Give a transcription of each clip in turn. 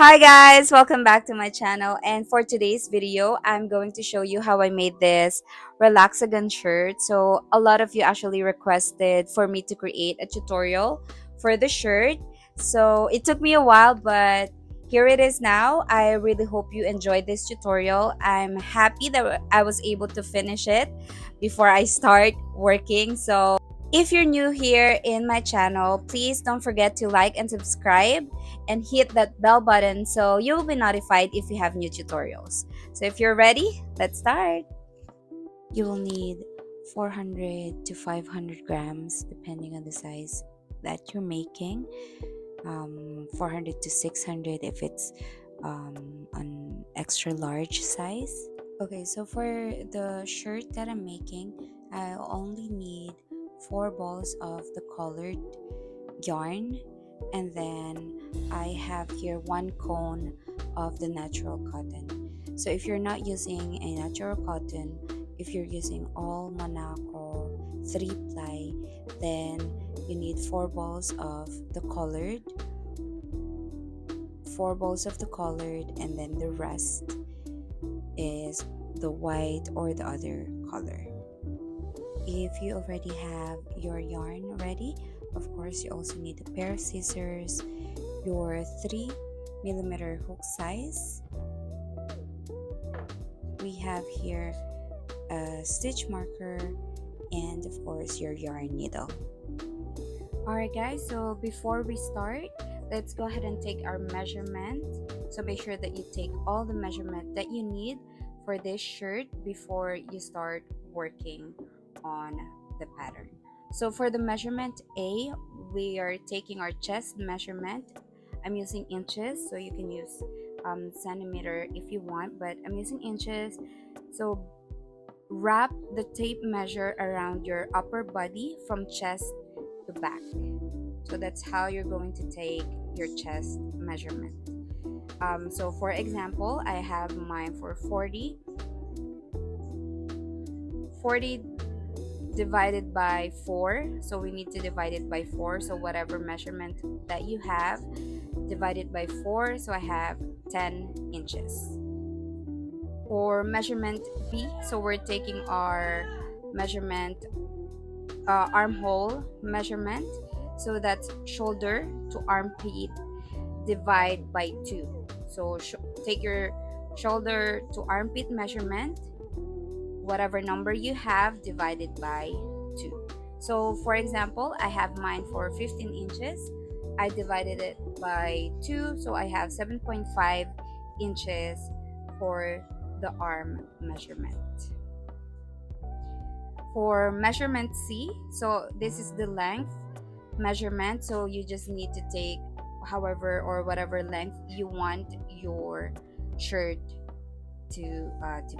Hi guys, welcome back to my channel, and for today's video I'm going to show you how I made this Relaxagon shirt. So a lot of you actually requested for me to create a tutorial for the shirt. So it took me a while, but here it is now. I really hope you enjoyed this tutorial. I'm happy that I was able to finish it before I start working. So if you're new here in my channel, please don't forget to like and subscribe and hit that bell button so you will be notified if we have new tutorials. So if you're ready, let's start. You will need 400 to 500 grams depending on the size that you're making. 400 to 600 if it's an extra large size. Okay, so for the shirt that I'm making, I only need 4 balls of the colored yarn, and then I have here 1 cone of the natural cotton. So if you're not using a natural cotton, if you're using all Monaco 3-ply, then you need 4 balls of the colored, 4 balls of the colored, and then the rest is the white or the other color. If you already have your yarn ready, of course you also need a pair of scissors, your 3mm hook size. We have here a stitch marker, and of course your yarn needle. Alright guys, so before we start, let's go ahead and take our measurement. So make sure that you take all the measurement that you need for this shirt before you start working on the pattern. So for the measurement A, we are taking our chest measurement. I'm using inches, so you can use centimeter if you want, but I'm using inches. So wrap the tape measure around your upper body from chest to back. So that's how you're going to take your chest measurement. So for example, I have mine for 40 divided by 4, so we need to divide it by 4. So whatever measurement that you have, divided by 4, so I have 10 inches. For measurement B, so we're taking our measurement armhole measurement, so that's shoulder to armpit, divide by 2. So take your shoulder to armpit measurement, whatever number you have, divided by 2. So for example, I have mine for 15 inches. I divided it by 2, so I have 7.5 inches for the arm measurement. For measurement C, so this is the length measurement, so you just need to take however or whatever length you want your shirt to be.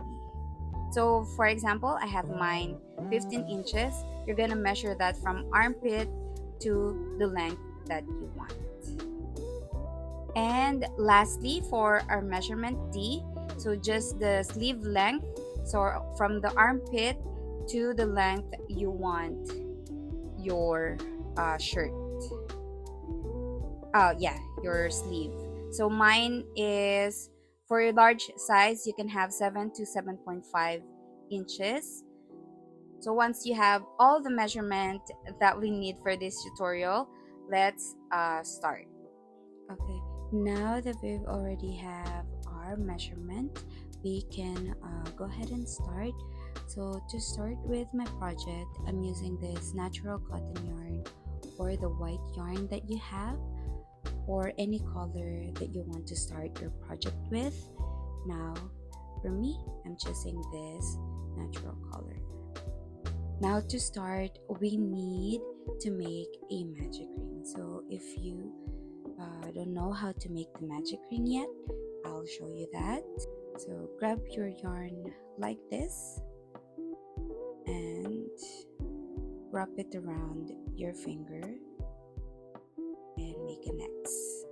So for example, I have mine 15 inches. You're gonna measure that from armpit to the length that you want. And lastly, for our measurement D, so just the sleeve length, so from the armpit to the length you want your shirt. Your sleeve. So mine is, for a large size, you can have 7 to 7.5 inches. So once you have all the measurement that we need for this tutorial, let's start. Okay, now that we already have our measurement, we can go ahead and start. So to start with my project, I'm using this natural cotton yarn or the white yarn that you have, or any color that you want to start your project with. Now for me, I'm choosing this natural color. Now to start, we need to make a magic ring. So if you don't know how to make the magic ring yet, I'll show you that. So grab your yarn like this and wrap it around your finger and make an X.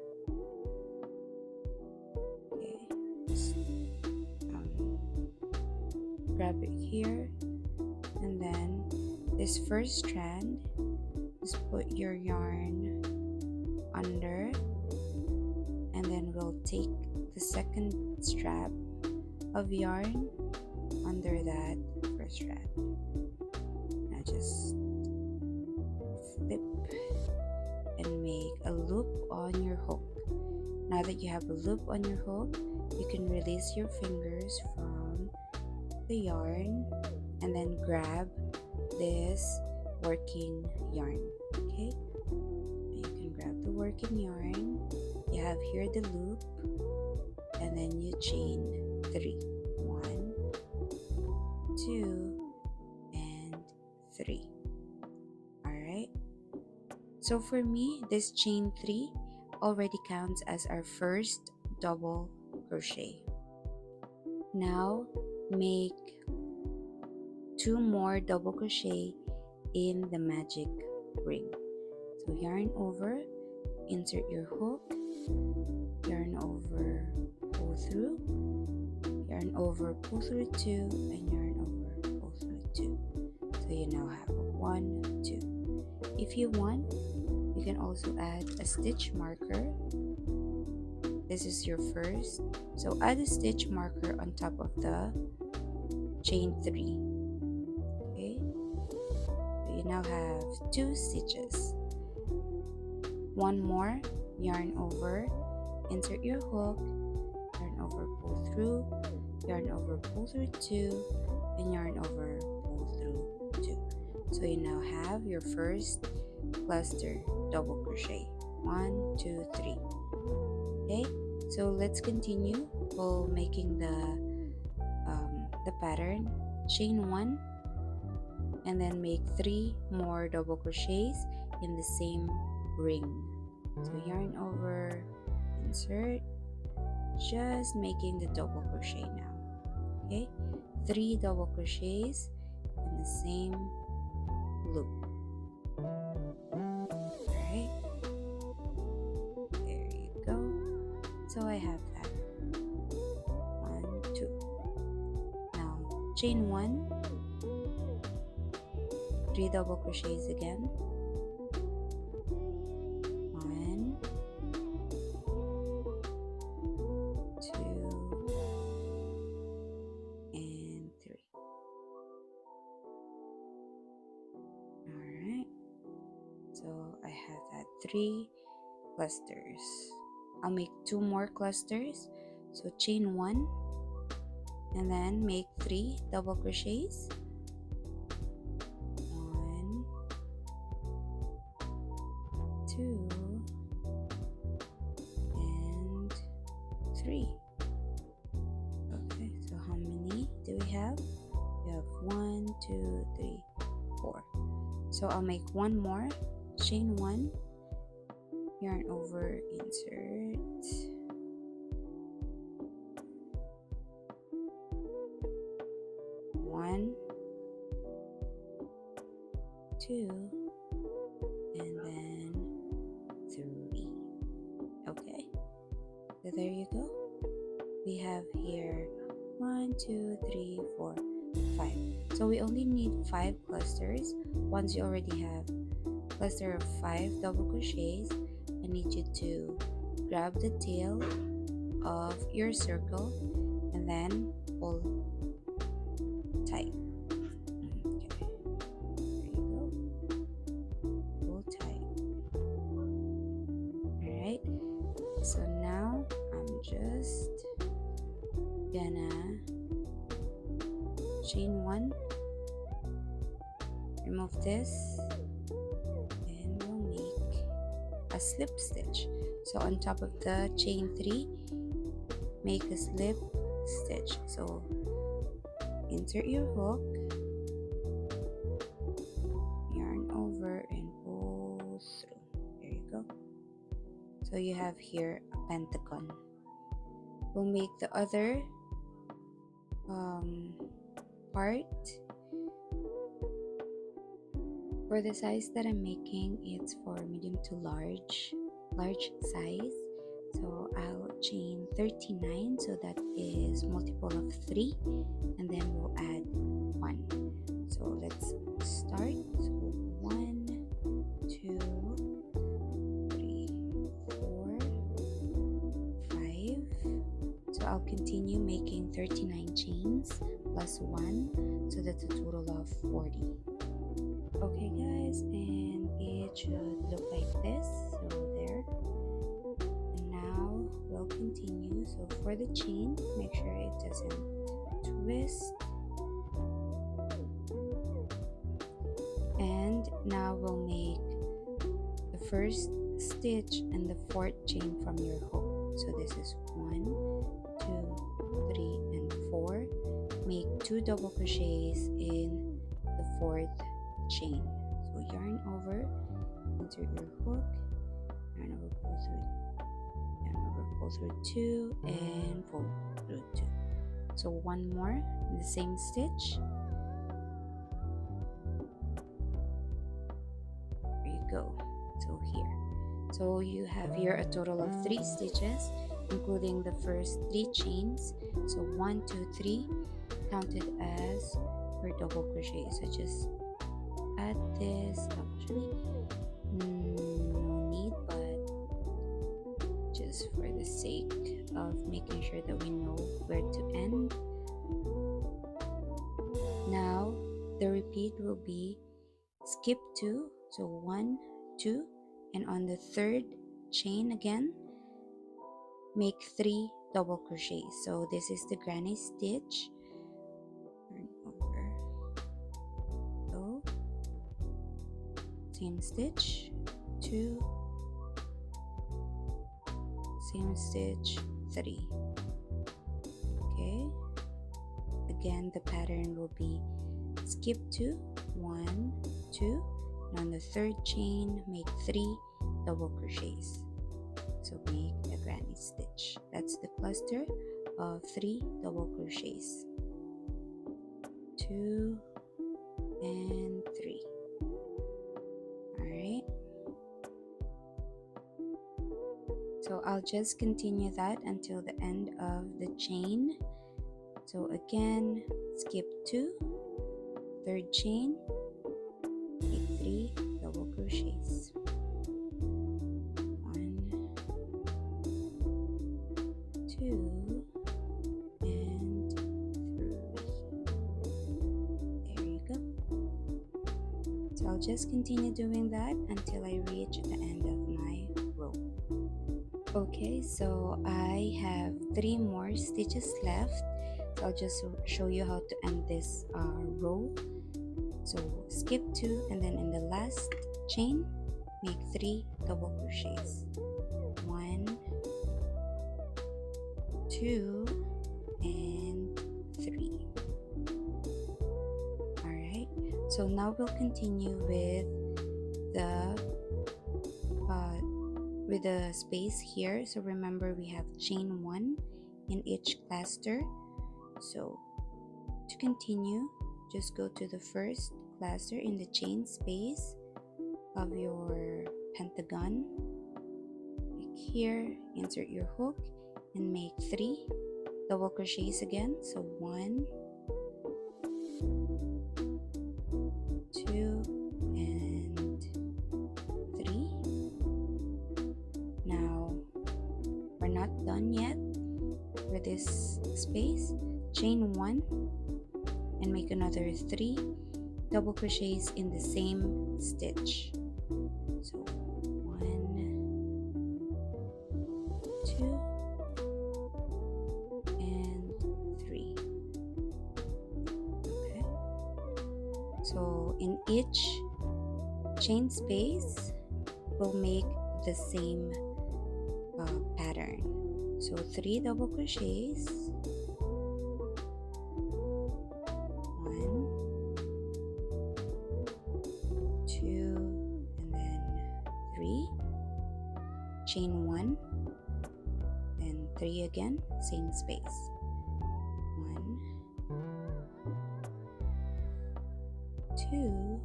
Okay, grab it here, and then this first strand, just put your yarn under, and then we'll take the second strap of yarn under that first strap. Now just flip and make a loop on your hook. Now that you have a loop on your hook, you can release your fingers from the yarn and then grab this working yarn. Okay, you can grab the working yarn. You have here the loop, and then you chain 3. 1, 2, and 3. Alright, so for me, this chain 3 already counts as our first double crochet. Now make 2 more double crochet in the magic ring. So yarn over, insert your hook, yarn over, pull through, yarn over, pull through 2, and yarn over, pull through 2. So you now have 1, 2. If you want, you can also add a stitch marker. This is your first, so add a stitch marker on top of the chain 3. Okay, so you now have 2 stitches. 1 more, yarn over, insert your hook, yarn over, pull through, yarn over, pull through 2, and yarn over, pull through 2. So you now have your first cluster double crochet. 1, 2, 3. Okay, so let's continue while making the pattern. Chain 1 and then make 3 more double crochets in the same ring. So yarn over, insert, just making the double crochet now. Okay, 3 double crochets in the same loop. Alright, there you go. So I have that. 1, 2. Now chain 1, 3 double crochets again. 1, 2, and 3. Alright, so I have that 3 clusters. I'll make 2 more clusters. So chain 1 and then make 3 double crochets. 1, 2, and 3. Okay, so how many do we have? We have 1, 2, 3, 4. So I'll make 1 more, chain 1, yarn over, insert, 1, 2, and then 3. Okay, so there you go. We have here 1, 2, 3, 4, 5. So we only need 5 clusters. Once you already have a cluster of 5 double crochets, I need you to grab the tail of your circle and then pull tight. Okay, there you go. Pull tight. Alright, so now I'm just gonna chain 1, remove this, and we'll make a slip stitch. So on top of the chain 3, make a slip stitch. So insert your hook, yarn over, and pull through. There you go. So you have here a pentagon. We'll make the other part. For the size that I'm making, it's for medium to large size. So I'll chain 39, so that is multiple of 3, and then we'll add 1. So let's start. So 1, 2, 3, 4, 5, I'll continue making 39 chains plus 1, so that's a total of 40. Okay guys, and it should look like this, so there. And now we'll continue. So for the chain, make sure it doesn't twist. And now we'll make the first stitch and the 4th chain from your hook. So this is 1, 2, 3, and 4. Make 2 double crochets in the 4th chain. So yarn over, insert your hook, yarn over, pull through 2, and pull through 2. So one more in the same stitch. There you go. So here. So you have here a total of 3 stitches, including the first 3 chains. So 1, 2, 3 counted as your double crochet. So just add this. Actually, no need, but just for the sake of making sure that we know where to end. Now the repeat will be skip 2, so 1, 2, and on the 3rd chain again make 3 double crochets. So this is the granny stitch. Turn over, so same stitch, 2, same stitch, 3. Okay, again the pattern will be skip 2, 1, 2, and on the 3rd chain make 3 double crochets. So make a granny stitch. That's the cluster of 3 double crochets. 2 and 3. Alright, so I'll just continue that until the end of the chain. So again, skip 2, 3rd chain, make 3 double crochets. 1, 2, and 3. There you go. So I'll just continue doing that until I reach the end of my row. Okay, so I have 3 more stitches left. So I'll just show you how to end this row. So skip 2, and then in the last chain make 3 double crochets. 1, 2, and 3. Alright, so now we'll continue with the space here. So remember, we have chain 1 in each cluster. So to continue, just go to the first cluster in the chain space of your pentagon. Like here, insert your hook and make 3 double crochets again. So 1, 2, and 3. Now we're not done yet with this space. Chain 1 and make another 3 double crochets in the same stitch. So 1, 2, and 3. Okay, so in each chain space we'll make the same pattern. So 3 double crochets, 2, and then 3, chain 1, then 3 again, same space. 1, 2,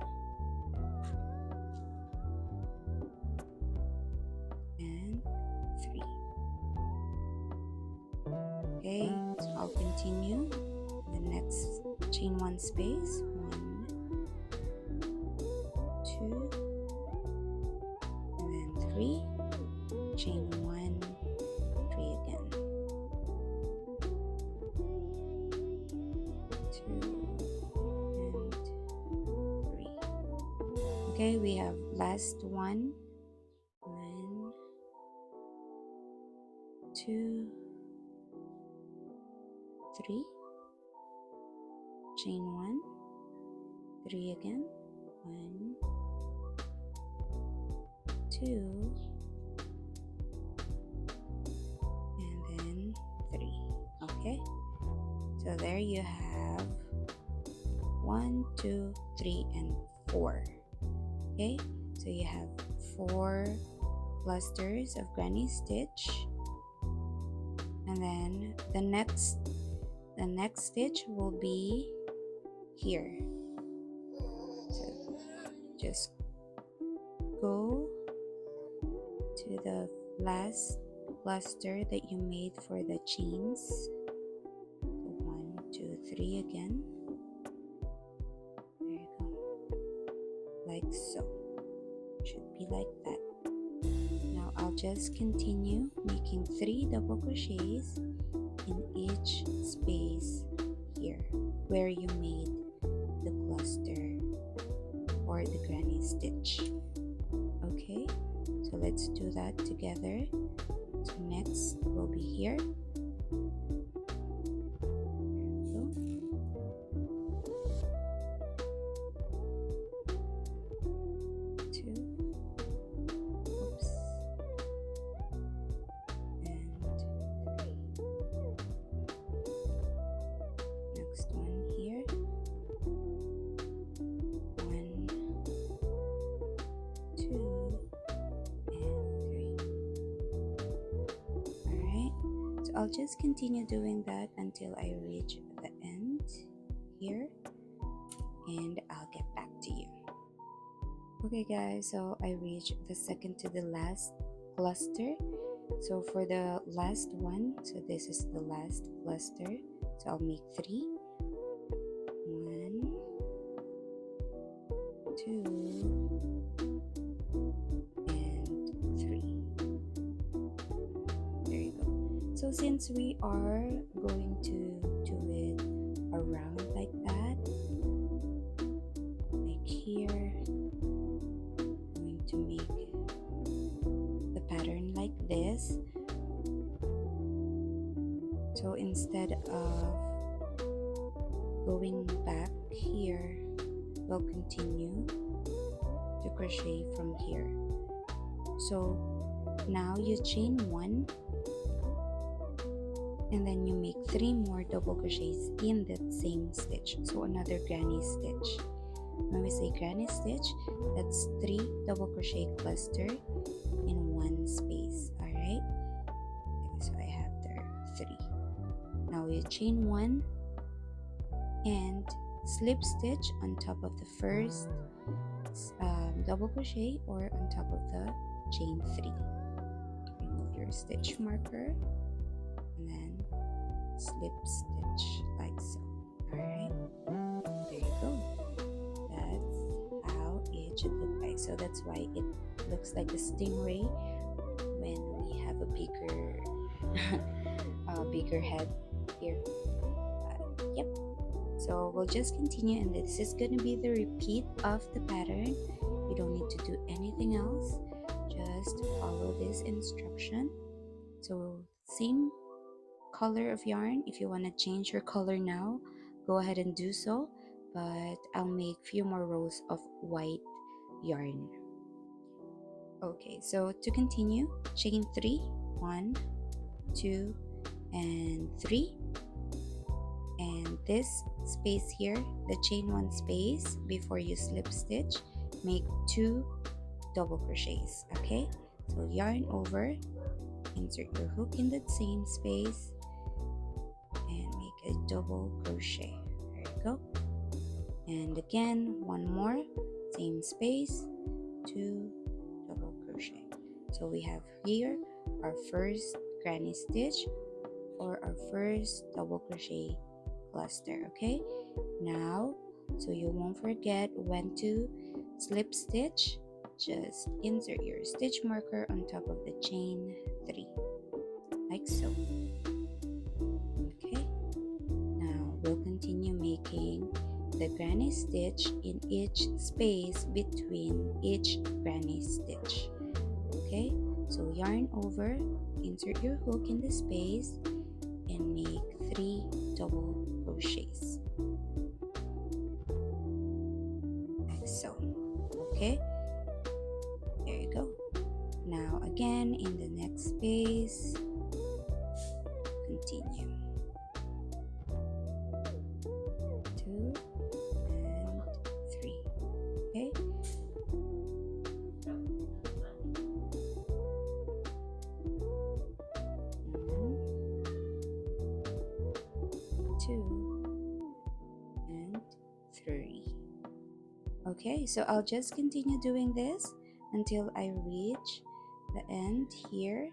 and 3. Okay, so I'll continue the next chain 1 space. 1, 2, and then 3, chain 1, 3 again. Okay, we have last one. 1, 2, 3, chain 1, 3 again, 1, 2, and then 3. Okay, so there you have 1, 2, 3, and 4. Okay, so you have 4 clusters of granny stitch, and then the next stitch will be here. So just go to the last cluster that you made for the chains. 1, 2, 3 again. There you go, like so. Should be like that. Now I'll just continue making 3 double crochets in each space here where you made the cluster or the granny stitch. Okay, so let's do that together. So next will be here. I'll just continue doing that until I reach the end here, and I'll get back to you. Okay guys, so I reached the second to the last cluster. So for the last one, so this is the last cluster, so I'll make 3. 1, 2, and 3. There you go. So since we are going to do it around like that, like here, I'm going to make the pattern like this. So instead of going back here, we'll continue to crochet from here. So now you chain 1, and then you make 3 more double crochets in that same stitch, so another granny stitch. When we say granny stitch, that's 3 double crochet cluster in one space. All right, so I have there 3. Now you chain 1 and slip stitch on top of the first double crochet or on top of the chain 3. Remove your stitch marker and then slip stitch like so. Alright, there you go. That's how it should look like. So that's why it looks like a stingray when we have a bigger bigger head here. Yep, so we'll just continue, and this is going to be the repeat of the pattern. You don't need to do anything else, just follow this instruction. So same color of yarn. If you want to change your color now, go ahead and do so, but I'll make few more rows of white yarn. Okay, so to continue, chain 3, 1, 2, and 3, and this space here, the chain 1 space, before you slip stitch, make 2 double crochets. Okay, so yarn over, insert your hook in that same space, and make a double crochet. There you go. And again, 1 more, same space, 2 double crochet. So we have here our first granny stitch or our first double crochet cluster. Okay, now so you won't forget when to slip stitch, just insert your stitch marker on top of the chain 3 like so. Okay, now we'll continue making the granny stitch in each space between each granny stitch. Okay, so yarn over, insert your hook in the space, and make 3 double crochets like so. Okay, there you go. Now again in the next space, continue. 2 and 3. Okay, 2 and 3. Okay, so I'll just continue doing this until I reach the end here.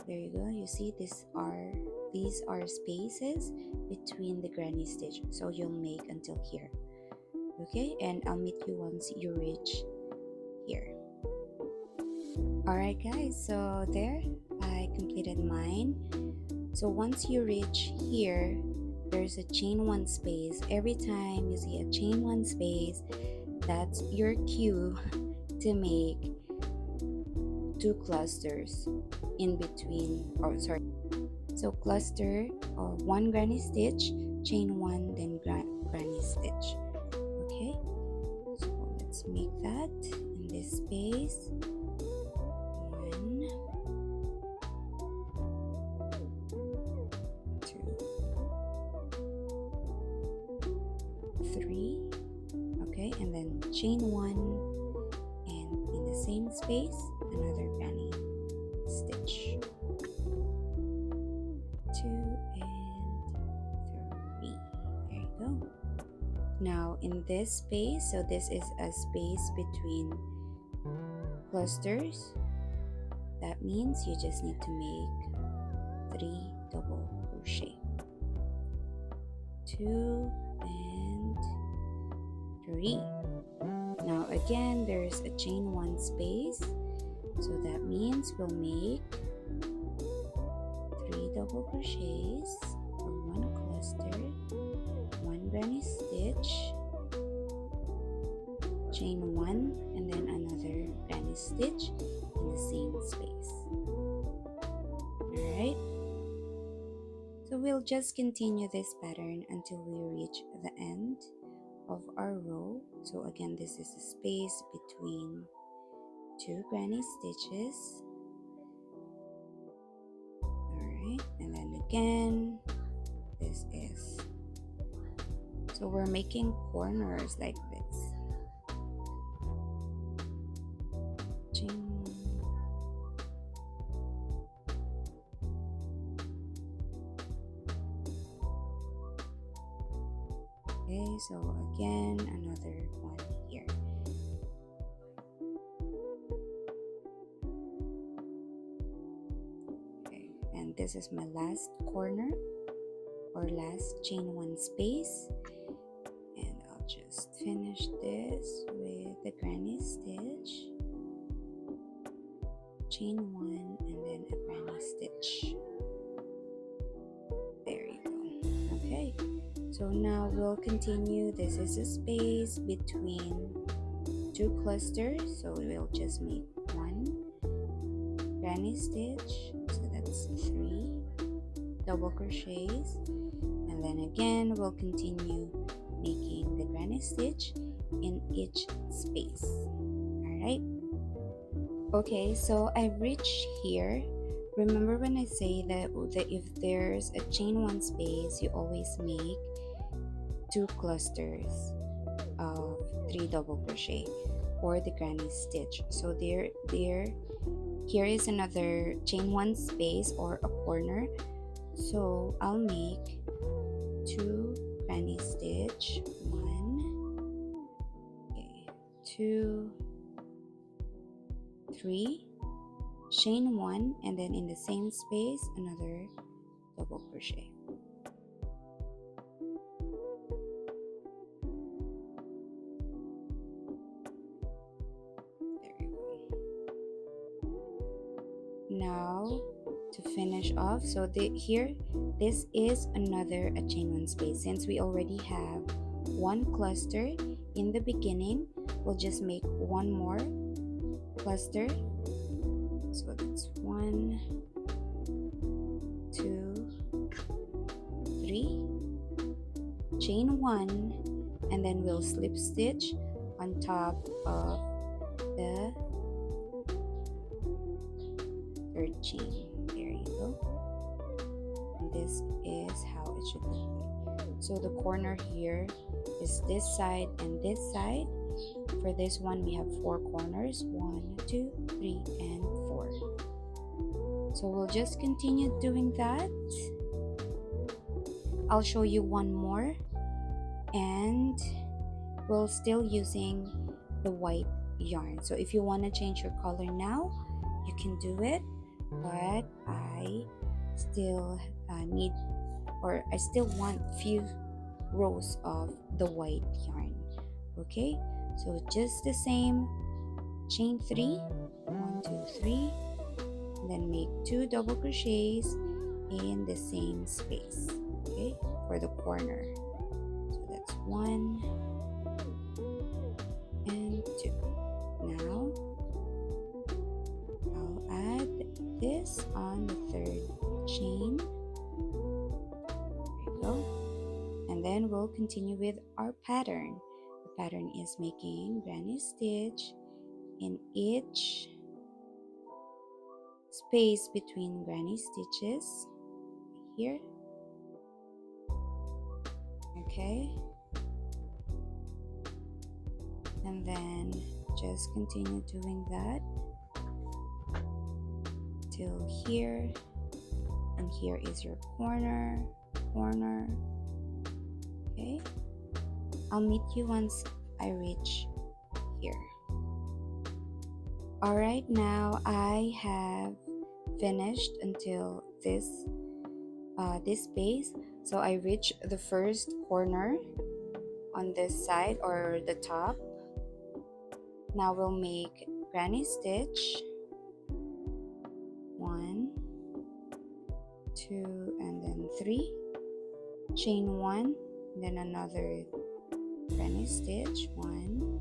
There you go. You see these are spaces between the granny stitch, so you'll make until here. Okay, and I'll meet you once you reach here. Alright guys, so there I completed mine. So once you reach here, there's a chain 1 space. Every time you see a chain 1 space, that's your cue to make 2 clusters in between, so cluster or 1 granny stitch, chain 1, then granny stitch. Okay, so let's make that in this space. 1, 2, 3. Okay, and then chain 1, and in the same space another granny stitch. 2 and 3. There you go. Now in this space, so this is a space between clusters. That means you just need to make 3 double crochet. 2 and 3. Now again, there's a chain 1 space, so that means we'll make 3 double crochets for 1 cluster, 1 granny stitch, chain 1, and then another granny stitch in the same space. Alright, so we'll just continue this pattern until we reach the end of our row. So again, this is a space between 2 granny stitches. Alright, and then again, this is, so we're making corners like this. Chain. Okay, so again, another one here. Okay, and this is my last corner or last chain 1 space, and I'll just finish this with the granny stitch, chain 1, and then a granny stitch. There you go. Okay, so now we'll continue. This is a space between 2 clusters, so we'll just make 1 granny stitch, so that's 3 double crochets, and then again we'll continue making the granny stitch in each space. Alright, okay, so I've reached here. Remember when I say that if there's a chain 1 space, you always make 2 clusters of 3 double crochet or the granny stitch. So here is another chain 1 space or a corner, so I'll make 2 granny stitch, 1, okay, 2, 3, chain 1, and then in the same space another double crochet. There you go. Now to finish off, so here this is another a chain 1 space, since we already have one cluster in the beginning. We'll just make one more cluster. So that's 1, 2, 3, chain 1, and then we'll slip stitch on top of the third chain. There you go. And this is how it should look like. So the corner here is this side and this side. For this one, we have 4 corners, 1, 2, 3, and 4. So we'll just continue doing that. I'll show you one more, and we're still using the white yarn. So if you want to change your color now, you can do it, but I still need, or I still want few rows of the white yarn. Okay, so just the same, chain 3, 1, 2, 3, and then make 2 double crochets in the same space, okay, for the corner. So that's 1 and 2. Now I'll add this on the third chain. There you go. And then we'll continue with our pattern. The pattern is making granny stitch in each space between granny stitches here. Okay, and then just continue doing that till here, and here is your corner. Okay, I'll meet you once I reach here. Alright, now I have finished until this space. So I reach the first corner on this side, or the top. Now we'll make granny stitch, 1, 2, and then 3, chain 1, then another granny stitch, 1,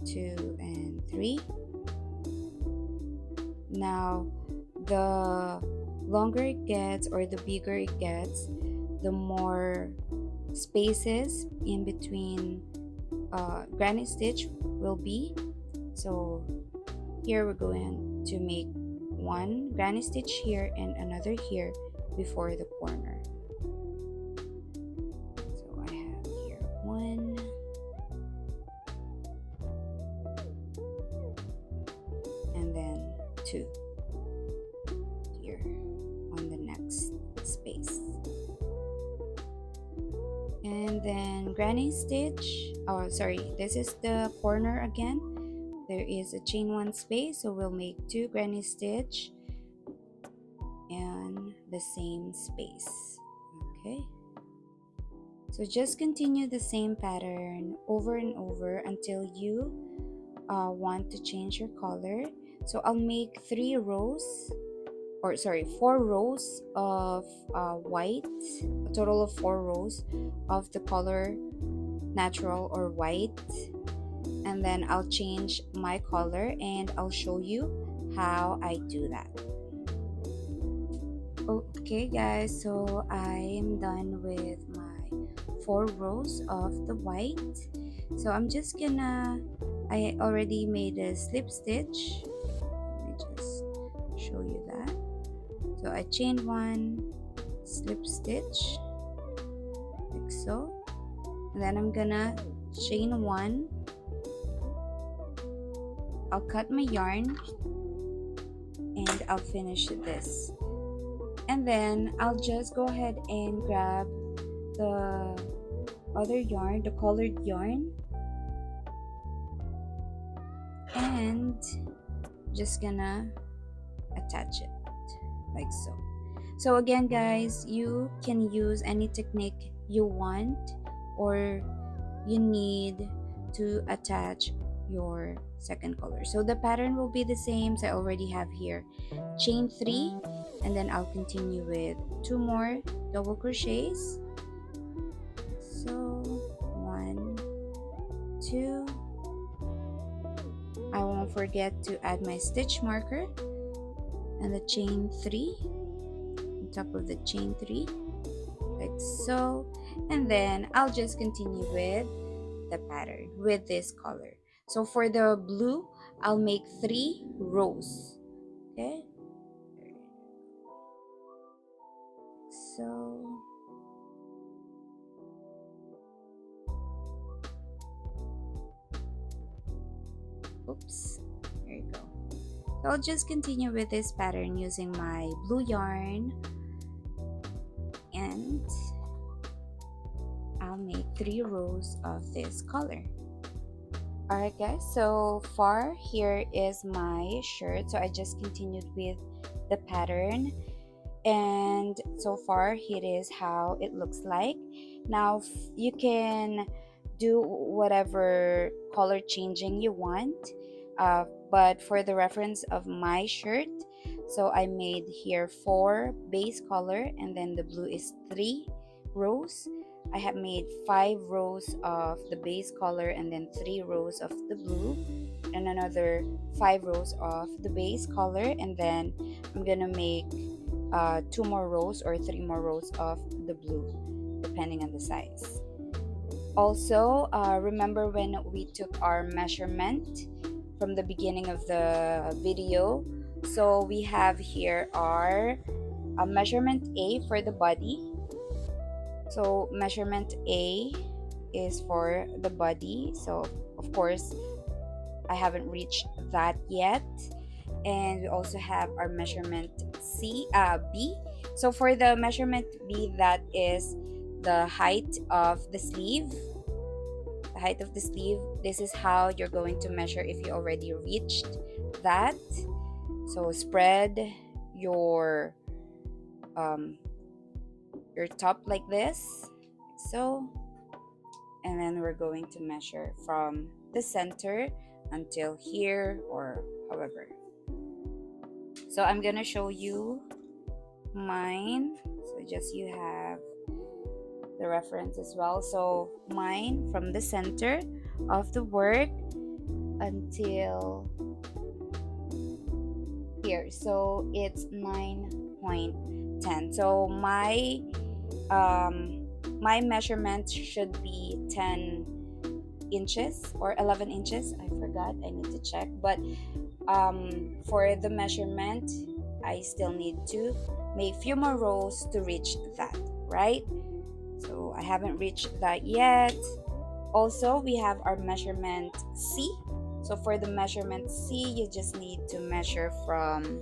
2, and 3. Now the longer it gets, or the bigger it gets, the more spaces in between granny stitch will be. So here we're going to make 1 granny stitch here and another here before the corner. So I have here 1, and then 2 here on the next space, and then granny stitch. Oh, sorry, this is the corner again. There is a chain 1 space, so we'll make 2 granny stitch in the same space. Okay, so just continue the same pattern over and over until you want to change your color. So I'll make 4 rows of white, a total of 4 rows of the color natural or white, and then I'll change my color and I'll show you how I do that. Okay guys, so I am done with my 4 rows of the white. So I'm just gonna, I already made a slip stitch. Let me just show you that. So I chained 1, slip stitch like so, and then I'm gonna chain 1. I'll cut my yarn and I'll finish this, and then I'll just go ahead and grab the other yarn, the colored yarn, and just gonna attach it like so. So again guys, you can use any technique you want or you need to attach your second color. So the pattern will be the same. So I already have here chain 3, and then I'll continue with 2 more double crochets. So 1, 2. I won't forget to add my stitch marker and the chain 3 on top of the chain 3, like so. And then I'll just continue with the pattern with this color. So for the blue, I'll make 3 rows. Okay, so oops, there you go. So I'll just continue with this pattern using my blue yarn, and I'll make 3 rows of this color. Alright guys, so far here is my shirt. So I just continued with the pattern, and so far here is how it looks like. Now you can do whatever color changing you want, but for the reference of my shirt, so I made here 4 base color, and then the blue is 3 rows. I have made 5 rows of the base color, and then 3 rows of the blue, and another 5 rows of the base color, and then I'm gonna make 2 more rows or 3 more rows of the blue, depending on the size. Also, remember when we took our measurement from the beginning of the video? So we have here our measurement A for the body. So measurement A is for the body. So of course, I haven't reached that yet. And we also have our measurement B. So for the measurement B, that is the height of the sleeve. The height of the sleeve. This is how you're going to measure if you already reached that. So spread your top like this, so, and then we're going to measure from the center until here, or however. So I'm gonna show you mine, so just you have the reference as well. So mine from the center of the work until here, so it's 9.10. So my measurement should be 10 inches or 11 inches. I forgot, I need to check, but for the measurement, I still need to make few more rows to reach that, right? So I haven't reached that yet. Also, we have our measurement C. So for the measurement C, you just need to measure from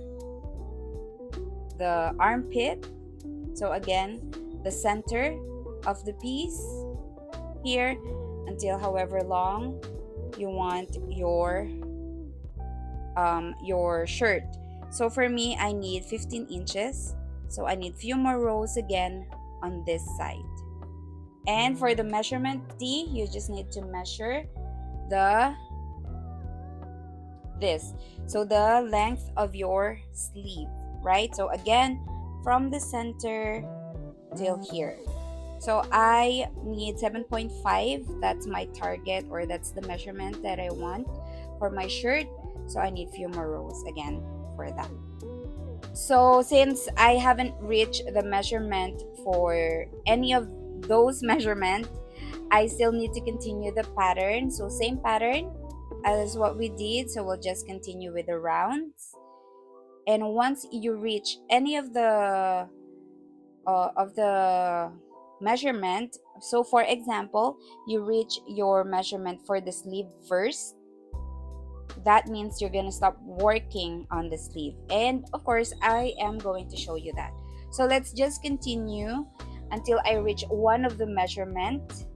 the armpit. So again, the center of the piece here until however long you want your shirt. So for me, I need 15 inches. So I need few more rows again on this side. And for the measurement D, you just need to measure so the length of your sleeve, right? So again, from the center till here. So I need 7.5. That's my target, or that's the measurement that I want for my shirt. So I need few more rows again for that. So since I haven't reached the measurement for any of those measurements, I still need to continue the pattern. So same pattern as what we did. So we'll just continue with the rounds. And once you reach any of the measurement, so for example, you reach your measurement for the sleeve first, that means you're gonna stop working on the sleeve, and of course I am going to show you that. So let's just continue until I reach one of the measurement,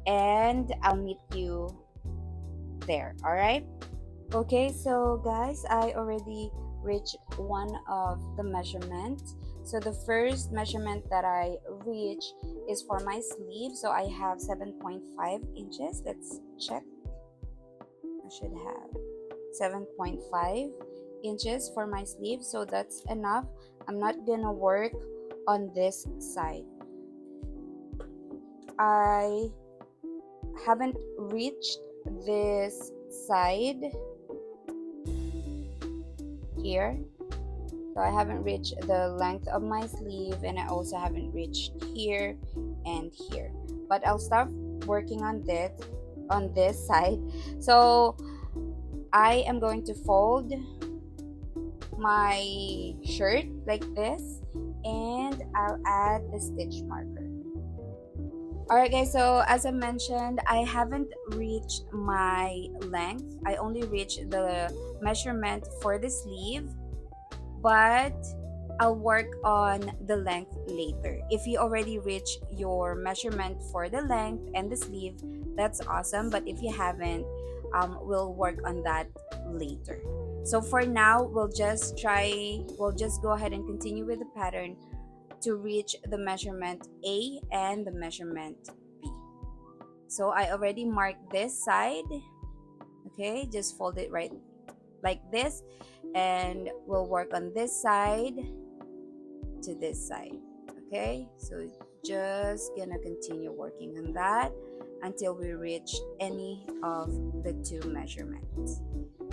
and I'll meet you there. All right, okay, so guys, I already reached one of the measurement. So the first measurement that I reach is for my sleeve. So I have 7.5 inches. Let's check. I should have 7.5 inches for my sleeve. So that's enough. I'm not gonna work on this side. I haven't reached this side here. So I haven't reached the length of my sleeve, and I also haven't reached here and here. But I'll start working on this side. So I am going to fold my shirt like this, and I'll add the stitch marker. Alright guys, so as I mentioned, I haven't reached my length. I only reached the measurement for the sleeve, but I'll work on the length later. If you already reach your measurement for the length and the sleeve, that's awesome. But if you haven't, we'll work on that later. So for now, we'll just go ahead and continue with the pattern to reach the measurement A and the measurement B. So I already marked this side. Okay, just fold it right like this, and we'll work on this side to this side. Okay, so just gonna continue working on that until we reach any of the two measurements.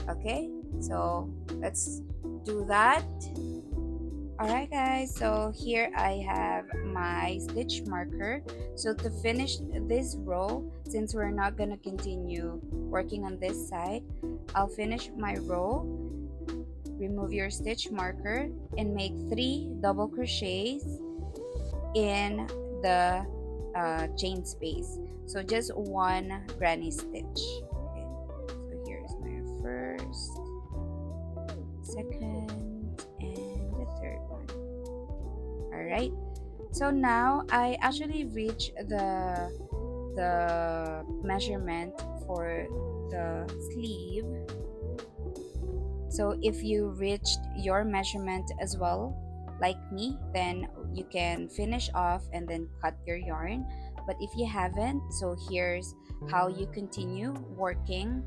Okay, so let's do that. Alright guys, so here I have my stitch marker. So to finish this row, since we're not gonna continue working on this side, I'll finish my row, remove your stitch marker, and make 3 double crochets in the chain space. So just one granny stitch. Okay, so here's my first, second, and the third one. All right, so now I actually reach the measurement for the sleeve. So if you reached your measurement as well, like me, then you can finish off and then cut your yarn. But if you haven't, so here's how you continue working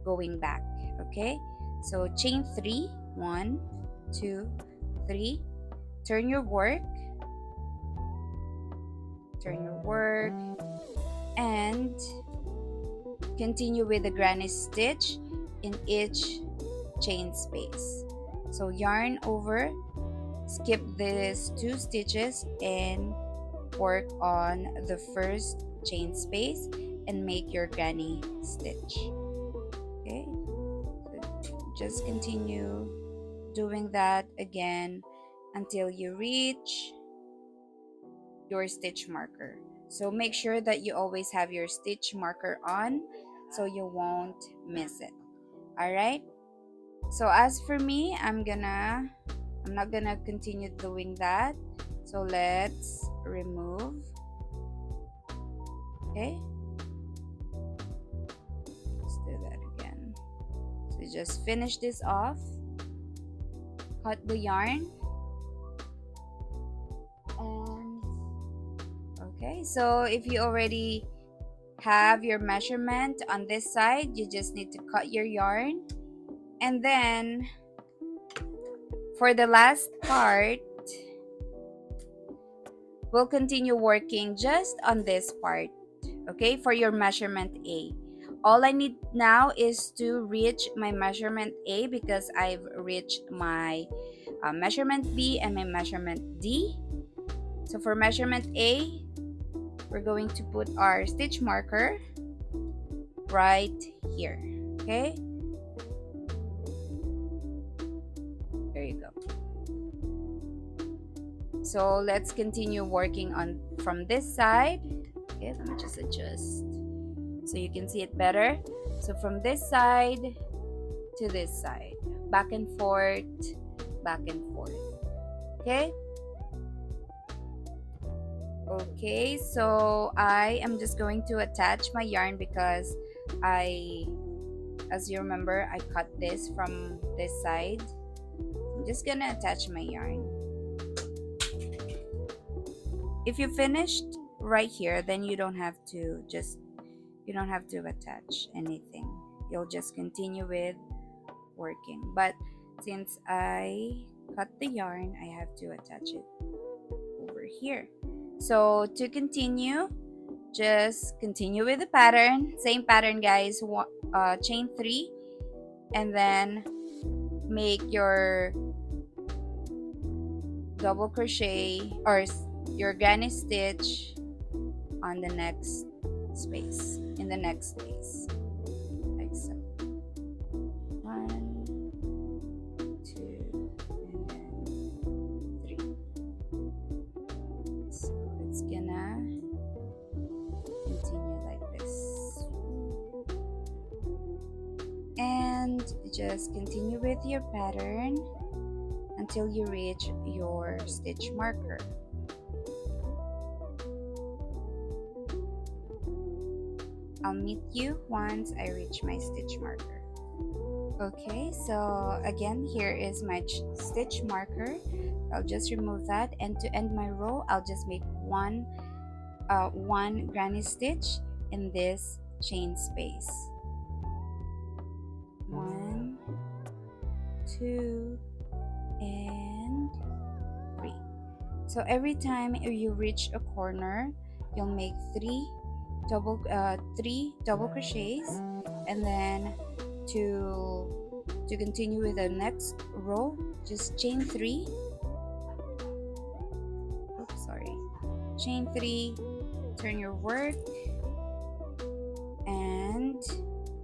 going back. Okay, so chain 3, 1, 2, 3, turn your work, and continue with the granny stitch in each chain space. So yarn over, skip these 2 stitches, and work on the first chain space and make your granny stitch. Okay, so just continue doing that again until you reach your stitch marker. So make sure that you always have your stitch marker on so you won't miss it. All right, so as for me, I'm not gonna continue doing that, so let's remove. Okay, let's do that again. So just finish this off, cut the yarn, and okay, so if you already have your measurement on this side, you just need to cut your yarn. And then for the last part, we'll continue working just on this part. Okay, for your measurement A, all I need now is to reach my measurement A because I've reached my measurement B and my measurement D. So for measurement A, we're going to put our stitch marker right here. Okay, there you go. So let's continue working on from this side. Okay, let me just adjust so you can see it better. So from this side to this side, back and forth, back and forth. Okay, okay, so I am just going to attach my yarn because as you remember, I cut this from this side. I'm just gonna attach my yarn. If you finished right here, then you don't have to attach anything. You'll just continue with working. But since I cut the yarn, I have to attach it over here. So to continue, just continue with the pattern, same pattern guys. Chain 3 and then make your double crochet or your granny stitch on the next space, in the next space, like so. 1, 2, and then 3. So it's gonna continue like this, and just continue with your pattern until you reach your stitch marker. I'll meet you once I reach my stitch marker. Okay, so again, here is my stitch marker. I'll just remove that, and to end my row, I'll just make one granny stitch in this chain space. 1, 2, and 3. So every time you reach a corner, you'll make 3 double crochets, and then to continue with the next row, just chain 3. Oops, sorry. Chain 3, turn your work, and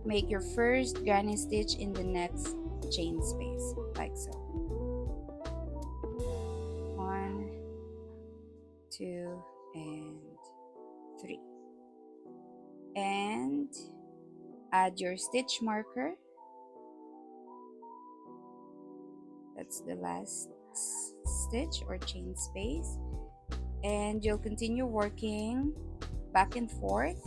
make your first granny stitch in the next chain space, like so. 1, 2, and 3. And add your stitch marker. That's the last stitch or chain space, and you'll continue working back and forth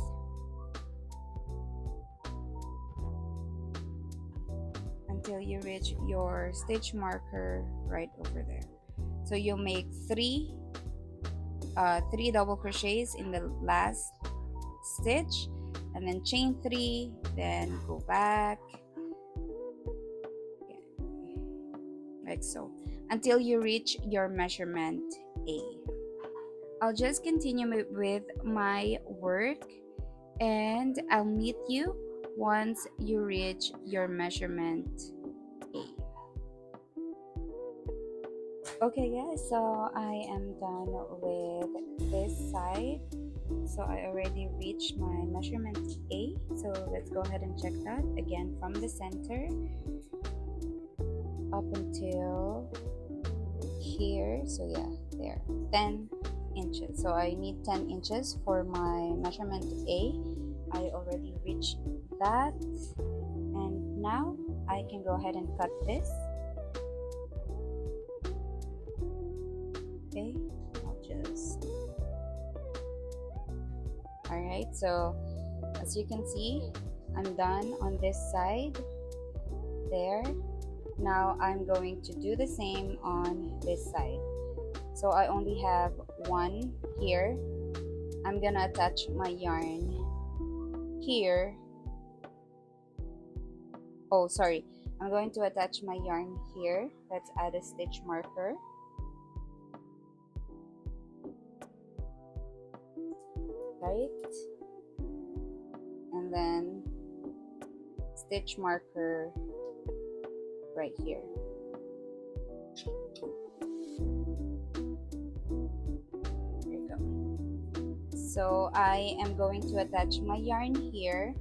until you reach your stitch marker right over there. So you'll make 3 double crochets in the last stitch, and then chain 3, then go back like so until you reach your measurement A. I'll just continue with my work, and I'll meet you once you reach your measurement A. Okay guys, so I am done with this side. So I already reached my measurement A. So let's go ahead and check that again from the center up until here. So yeah, there, 10 inches. So I need 10 inches for my measurement A. I already reached that, and now I can go ahead and cut this. Okay, I'll just, alright, so as you can see, I'm done on this side there. Now I'm going to do the same on this side. So I only have 1 here. I'm gonna attach my yarn here. Oh, sorry. I'm going to attach my yarn here. Let's add a stitch marker. Right? And then stitch marker right here. There you go. So I am going to attach my yarn here,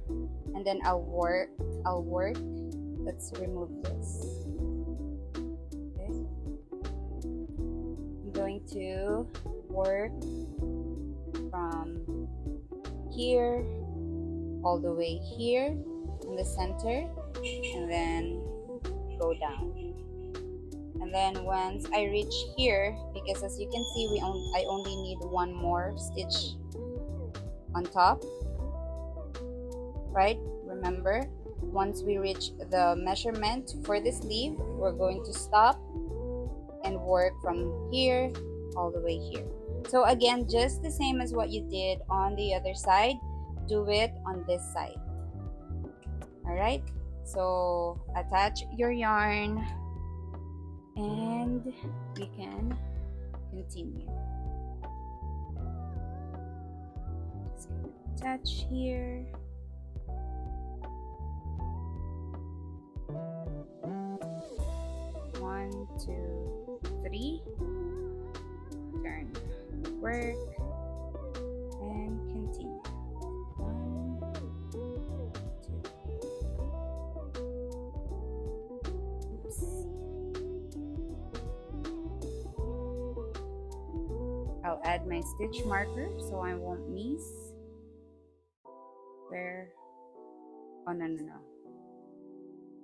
and then I'll work. Let's remove this. Okay. I'm going to work from here all the way here in the center, and then go down. And then once I reach here, because as you can see, I only need 1 more stitch on top, right? Remember, once we reach the measurement for the sleeve, we're going to stop and work from here all the way here. So again, just the same as what you did on the other side, do it on this side. All right, so attach your yarn and we can continue. just gonna attach here. One, two, three. Turn. Work. And continue. One, two. Oops. I'll add my stitch marker so I won't miss. Where? Oh, no.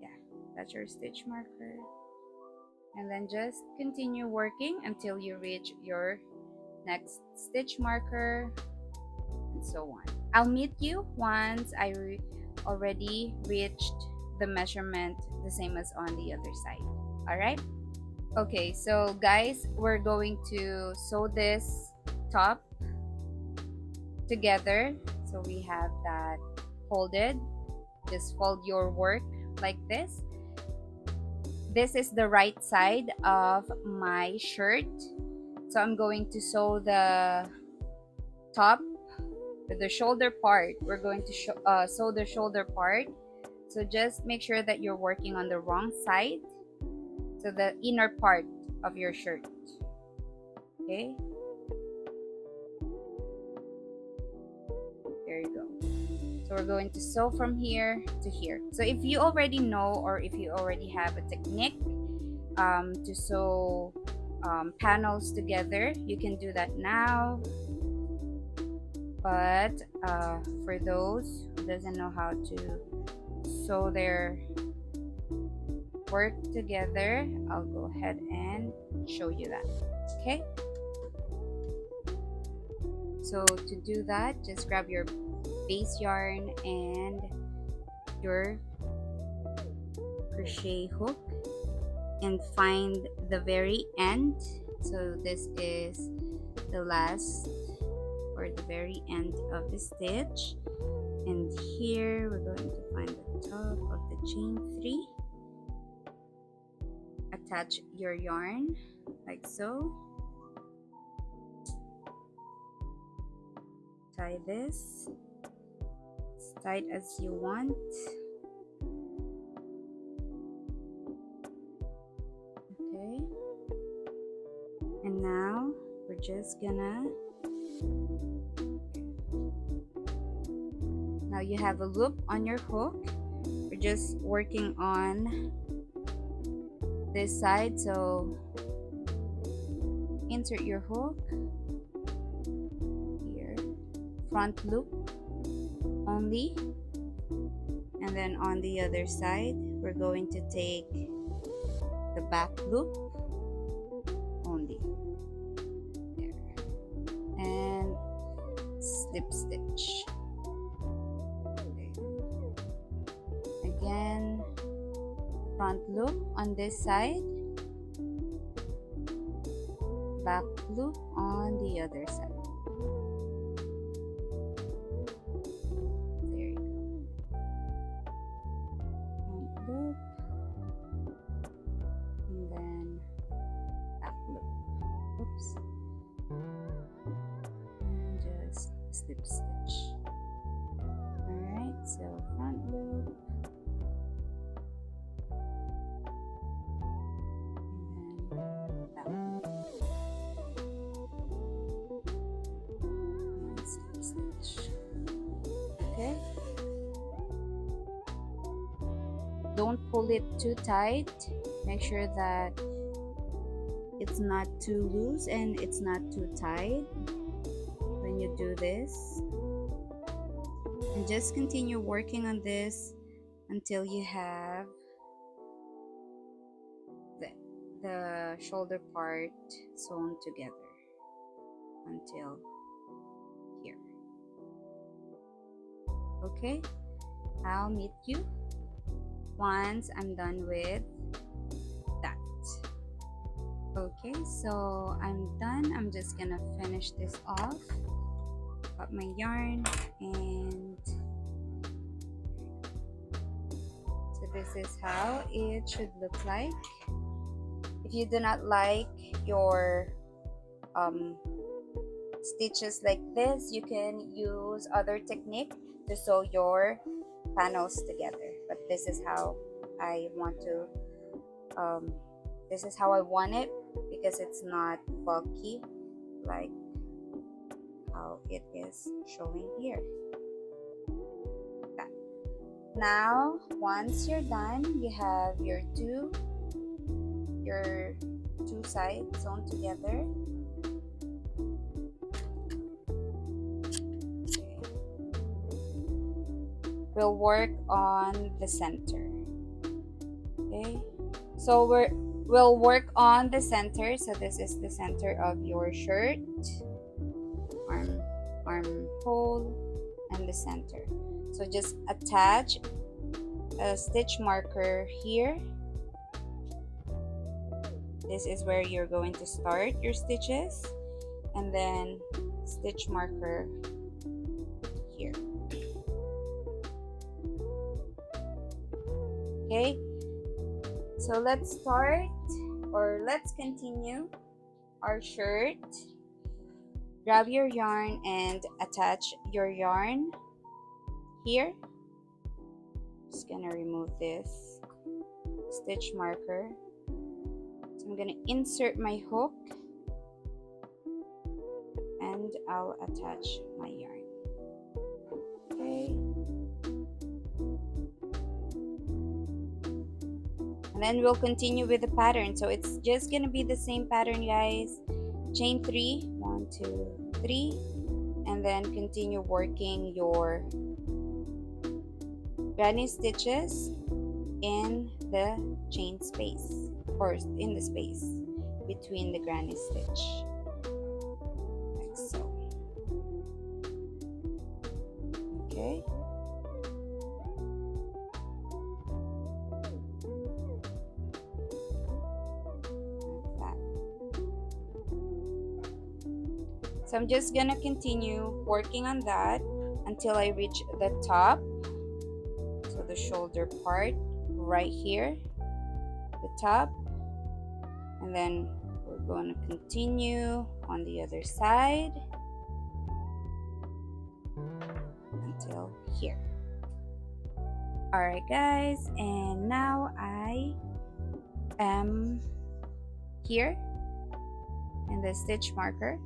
Yeah, that's your stitch marker. And then just continue working until you reach your next stitch marker, and so on. I'll meet you once I already reached the measurement the same as on the other side. All right. Okay, so guys, we're going to sew this top together. So we have that folded. Just fold your work like this. This is the right side of my shirt. So I'm going to sew the top, the shoulder part. We're going to sew the shoulder part. So just make sure that you're working on the wrong side. So the inner part of your shirt. Okay. There you go. So we're going to sew from here to here. So if you already know, or if you already have a technique to sew panels together, you can do that now. But for those who doesn't know how to sew their work together, I'll go ahead and show you that. Okay, so to do that, just grab your base yarn and your crochet hook and find the very end. So this is the last, or the very end of the stitch, and here we're going to find the top of the chain 3. Attach your yarn like so. Tie this as tight as you want. Okay, and now we're just gonna, now you have a loop on your hook. We're just working on this side, so insert your hook here, front loop only, and then on the other side we're going to take the back loop only there, and slip stitch. Okay. Again, front loop on this side, back loop on the other side. There you go. Front loop, and then back loop. Oops. And just slip stitch. Alright, so front loop, okay. Don't pull it too tight. Make sure that it's not too loose and it's not too tight when you do this. And just continue working on this until you have the shoulder part sewn together until here. Okay, I'll meet you once I'm done with that. Okay, so I'm done. I'm just gonna finish this off. Got my yarn, and so this is how it should look like. If you do not like your stitches like this, you can use other technique to sew your panels together. But this is how I want to this is how I want it, because it's not bulky like how it is showing here. Okay. Now once you're done, you have your two sides sewn together. Okay. We'll work on the center. Okay, so we'll work on the center. So this is the center of your shirt, armhole, and the center. So just attach a stitch marker here. This is where you're going to start your stitches, and then stitch marker here. Okay, so let's continue our shirt. Grab your yarn and attach your yarn here. Just gonna remove this stitch marker. So I'm gonna insert my hook and I'll attach my yarn. Okay. And then we'll continue with the pattern. So it's just gonna be the same pattern, guys. Chain 3, 1, 2, 3, and then continue working your granny stitches in the chain space, or in the space between the granny stitch, like so. Okay. So I'm just gonna continue working on that until I reach the top. So the shoulder part right here, the top, and then we're going to continue on the other side until here. Alright guys, and now I am here in the stitch marker.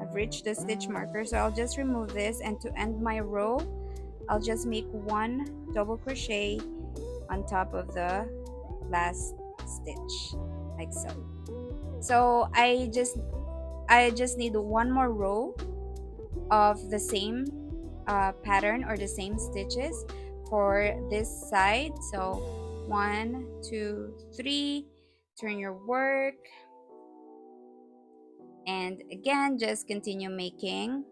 I've reached the stitch marker, so I'll just remove this, and to end my row I'll just make 1 double crochet on top of the last stitch, like so. So I just need 1 more row of the same pattern or the same stitches for this side. So 1, 2, 3, turn your work, and again just continue making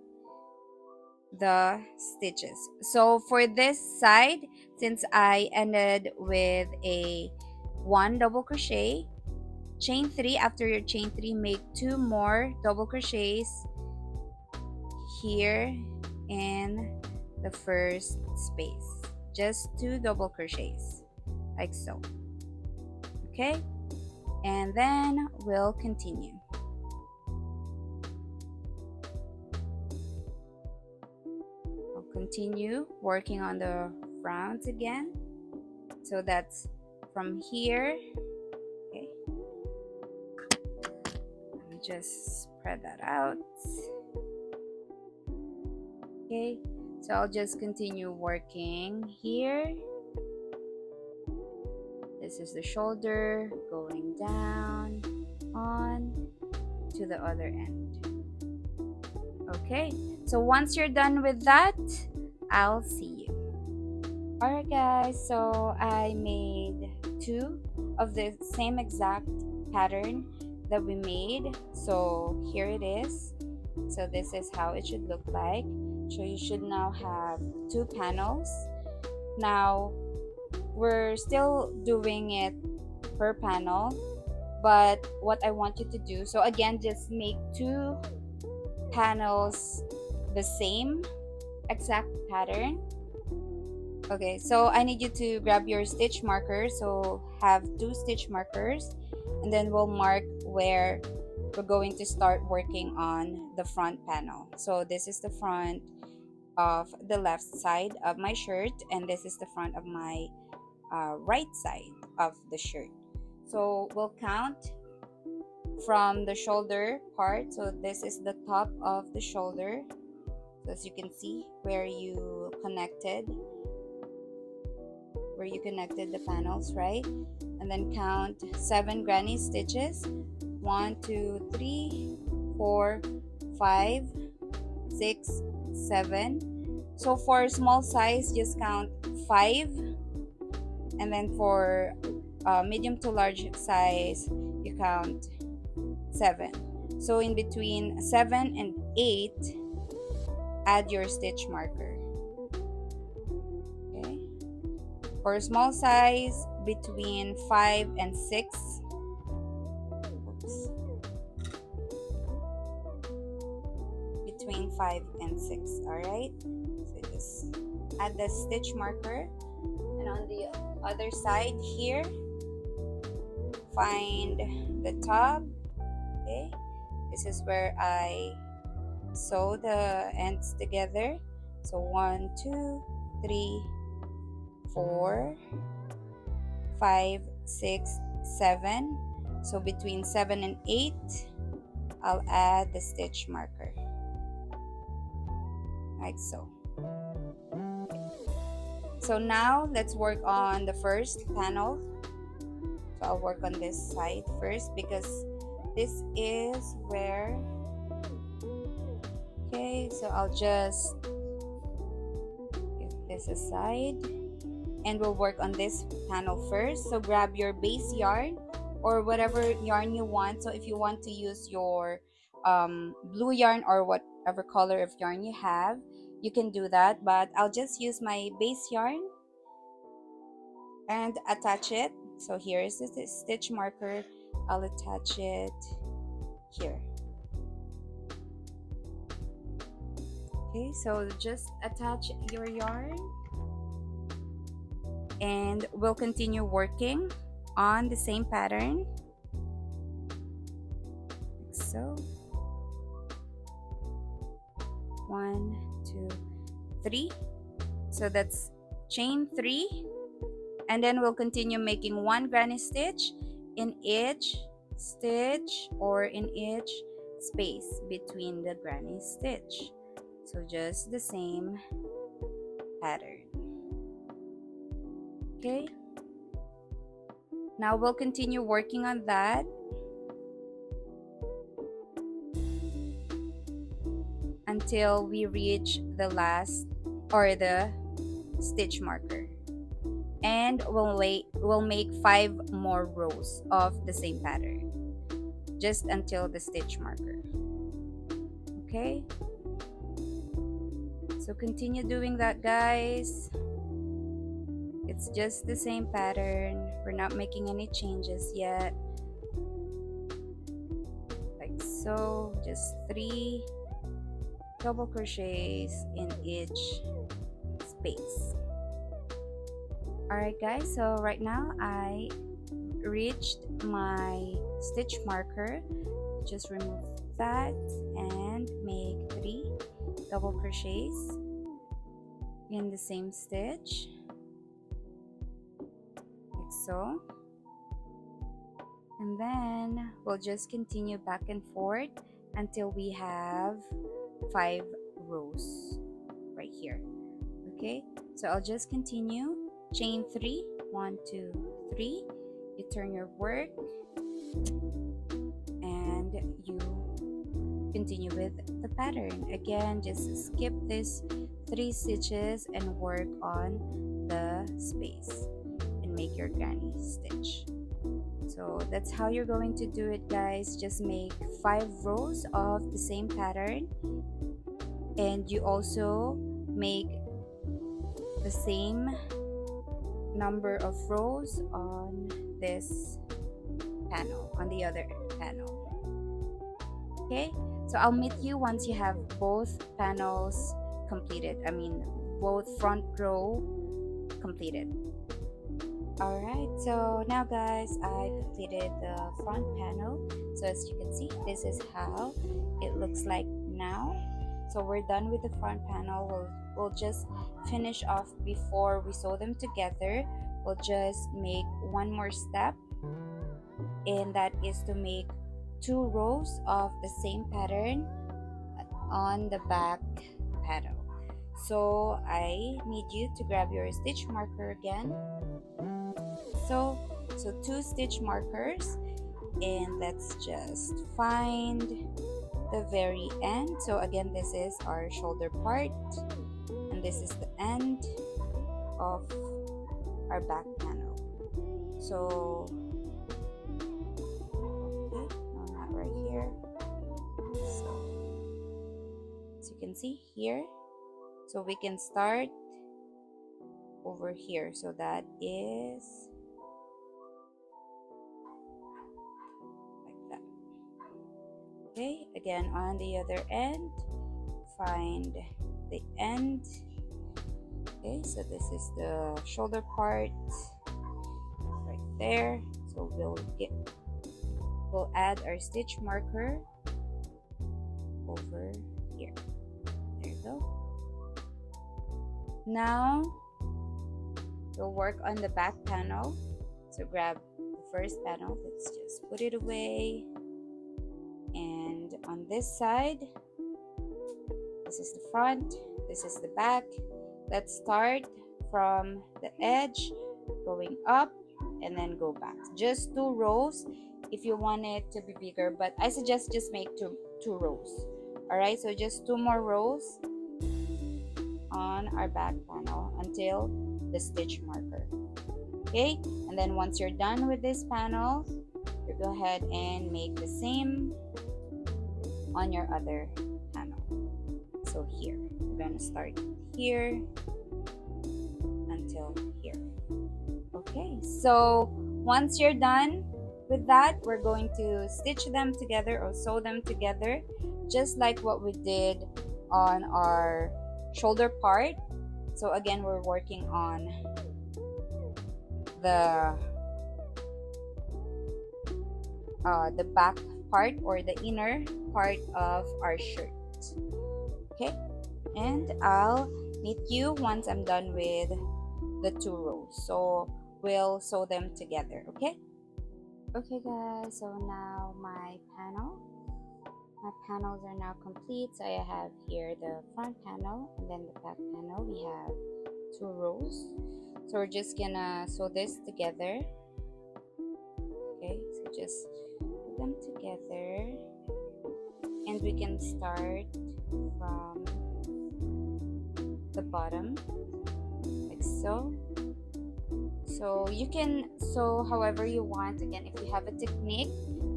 the stitches. So for this side, since I ended with a 1 double crochet, chain 3, after your chain 3 make 2 more double crochets here in the first space, just 2 double crochets, like so. Okay, and then we'll continue. Continue working on the rounds again. So that's from here. Okay, let me just spread that out. Okay, so I'll just continue working here. This is the shoulder going down on to the other end. Okay, so once you're done with that, I'll see you. Alright guys, so I made 2 of the same exact pattern that we made. So here it is. So this is how it should look like. So you should now have 2 panels. Now we're still doing it per panel, but what I want you to do, so again, just make 2 panels the same exact pattern. Okay, so I need you to grab your stitch marker. So have 2 stitch markers, and then we'll mark where we're going to start working on the front panel. So this is the front of the left side of my shirt, and this is the front of my right side of the shirt. So we'll count from the shoulder part. So this is the top of the shoulder. So as you can see, where you connected the panels, right? And then count 7 granny stitches. 1, 2, 3, 4, 5, 6, 7. So for small size, just count 5. And then for medium to large size, you count 7. So in between 7 and 8, add your stitch marker. Okay. For small size, between 5 and 6. Oops. Between 5 and 6. Alright. So just add the stitch marker. And on the other side here, find the top. Okay. This is where I sew the ends together. So 1, 2, 3, 4, 5, 6, 7. So between 7 and 8, I'll add the stitch marker. Like so. So now let's work on the first panel. So I'll work on this side first because this is where. Okay, so I'll just give this aside and we'll work on this panel first. So grab your base yarn or whatever yarn you want. So if you want to use your blue yarn or whatever color of yarn you have, you can do that, but I'll just use my base yarn and attach it. So here is the stitch marker. I'll attach it here. Okay, so just attach your yarn and we'll continue working on the same pattern. Like so. 1, 2, 3. So that's chain 3, and then we'll continue making 1 granny stitch in each stitch or in each space between the granny stitch. So just the same pattern. Okay, now we'll continue working on that until we reach the last or the stitch marker, and we'll make 5 more rows of the same pattern just until the stitch marker. Okay, so continue doing that, guys. It's just the same pattern. We're not making any changes yet. Like so, just 3 double crochets in each space. Alright guys, so right now I reached my stitch marker. Just remove that and make 3 double crochets in the same stitch, like so. And then we'll just continue back and forth until we have 5 rows right here. Okay, so I'll just continue. Chain 3, 1, 2, 3. You turn your work and you continue with the pattern. Again, just skip this 3 stitches and work on the space and make your granny stitch. So that's how you're going to do it, guys. Just make 5 rows of the same pattern, and you also make the same number of rows on this panel, on the other panel. Okay, so I'll meet you once you have both panels completed. I mean, both front row completed. Alright, so now guys, I completed the front panel. So as you can see, this is how it looks like now. So we're done with the front panel. We'll just finish off before we sew them together. We'll just make one more step, and that is to make 2 rows of the same pattern on the back panel. So I need you to grab your stitch marker again. So 2 stitch markers, and let's just find the very end. So again, this is our shoulder part, and this is the end of our back panel. So okay, no, not right here. So as you can see here, so we can start over here. So that is like that. Okay, again on the other end, find the end. Okay, so this is the shoulder part right there. So we'll add our stitch marker over here. There you go. Now we'll work on the back panel. So grab the first panel, let's just put it away. And on this side, this is the front, this is the back. Let's start from the edge, going up and then go back. Just 2 rows. If you want it to be bigger, but I suggest just make two rows. All right, so just 2 more rows on our back panel until the stitch marker. Okay, and then once you're done with this panel, you go ahead and make the same on your other panel. So here, we're gonna start here until here. Okay, so once you're done with that, we're going to stitch them together or sew them together, just like what we did on our shoulder part. So again, we're working on the back part or the inner part of our shirt. Okay, and I'll meet you once I'm done with the 2 rows. So we'll sew them together. Okay guys, so now my panels are now complete. So I have here the front panel and then the back panel. We have 2 rows. So we're just gonna sew this together. Okay, so just put them together, and we can start from the bottom like so. So you can sew however you want. Again, if you have a technique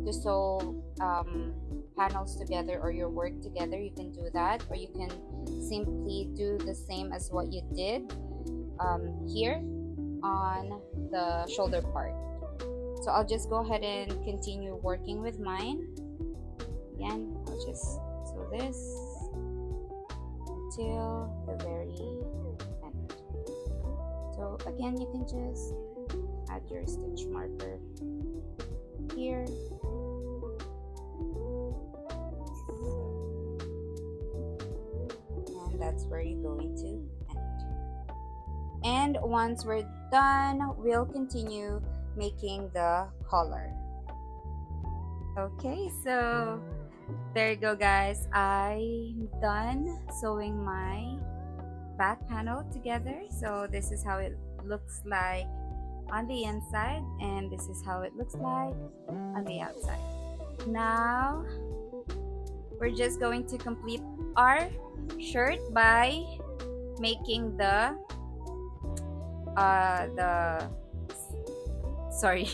to sew panels together or your work together, you can do that, or you can simply do the same as what you did here on the shoulder part. So I'll just go ahead and continue working with mine. Again, I'll just sew this until the very end. So again, you can just add your stitch marker here. And that's where you're going to end. And once we're done, we'll continue making the collar. Okay, so there you go guys, I'm done sewing my back panel together. So this is how it looks like on the inside, and this is how it looks like on the outside. Now we're just going to complete our shirt by making sorry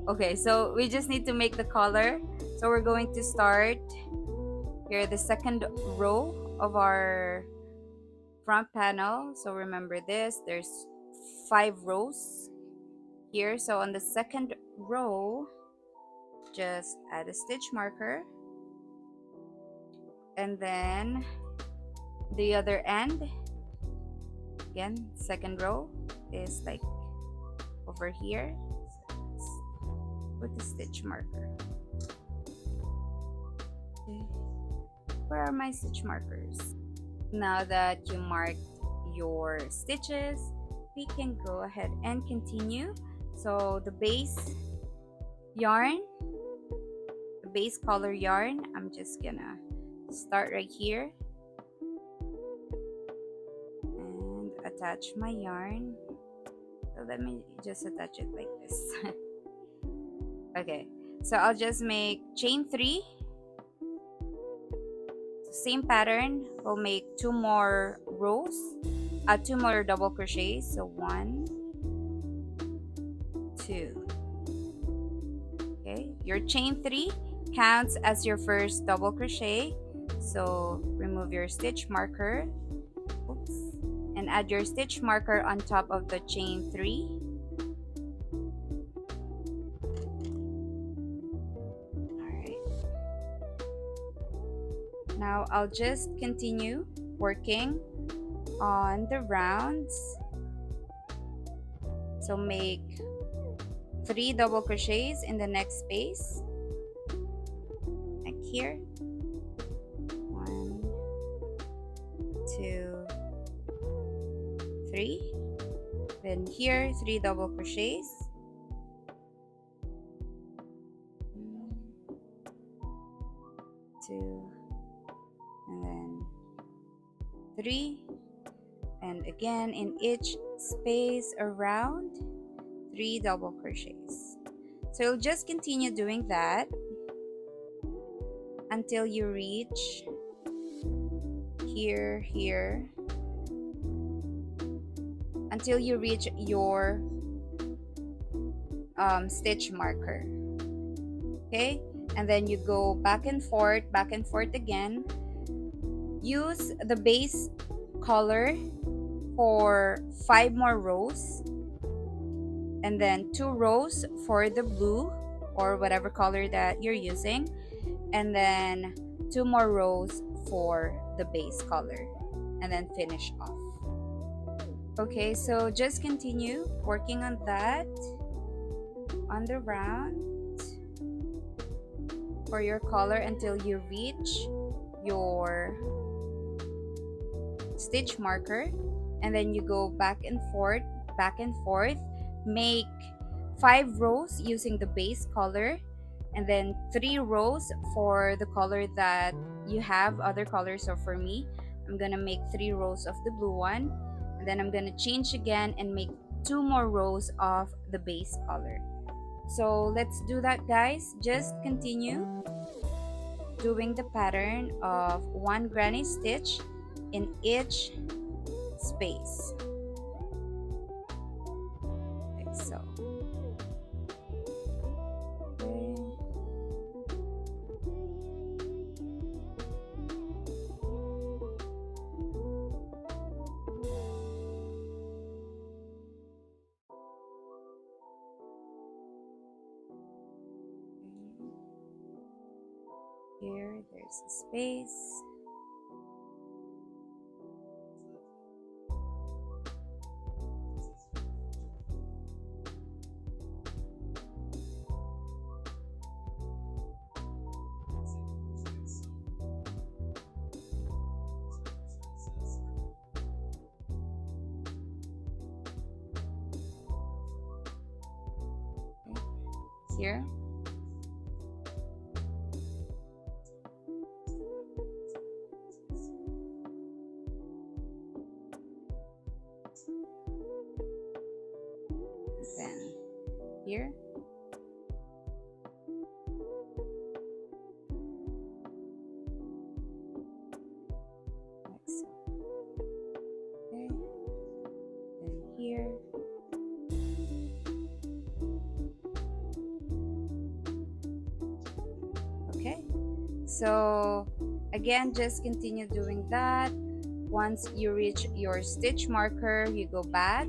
okay, so we just need to make the collar. So we're going to start here, the second row of our front panel. So remember this, there's 5 rows here. So on the second row, just add a stitch marker, and then the other end, again, second row, is like over here. So let's put the stitch marker. Okay. Where are my stitch markers? Now that you marked your stitches, we can go ahead and continue. So the base yarn, the base color yarn, I'm just gonna start right here and attach my yarn. So let me just attach it like this. Okay, so I'll just make chain 3. Same pattern, we'll make 2 more rows, 2 more double crochets. So 1, 2. Okay, your chain 3 counts as your first double crochet. So remove your stitch marker. Oops. And add your stitch marker on top of the chain 3. Alright. Now I'll just continue working on the rounds. So make 3 double crochets in the next space, like here. 1, 2, 3. Then here 3 double crochets. 1, 2, and then 3. And again in each space around 3 double crochets. So you'll just continue doing that until you reach here, until you reach your stitch marker. Okay, and then you go back and forth again. Use the base color for 5 more rows, and then 2 rows for the blue or whatever color that you're using, and then 2 more rows for the base color, and then finish off. Okay, so just continue working on that on the round for your color until you reach your stitch marker, and then you go back and forth, make 5 rows using the base color, and then 3 rows for the color that you have, other colors. So for me, I'm gonna make 3 rows of the blue one, and then I'm gonna change again and make 2 more rows of the base color. So let's do that, guys. Just continue doing the pattern of 1 granny stitch in each space, like so. Okay. Here, there's a space. Here. Then here. Like so. Okay. Then here. Okay, so again, just continue doing that. Once you reach your stitch marker, you go back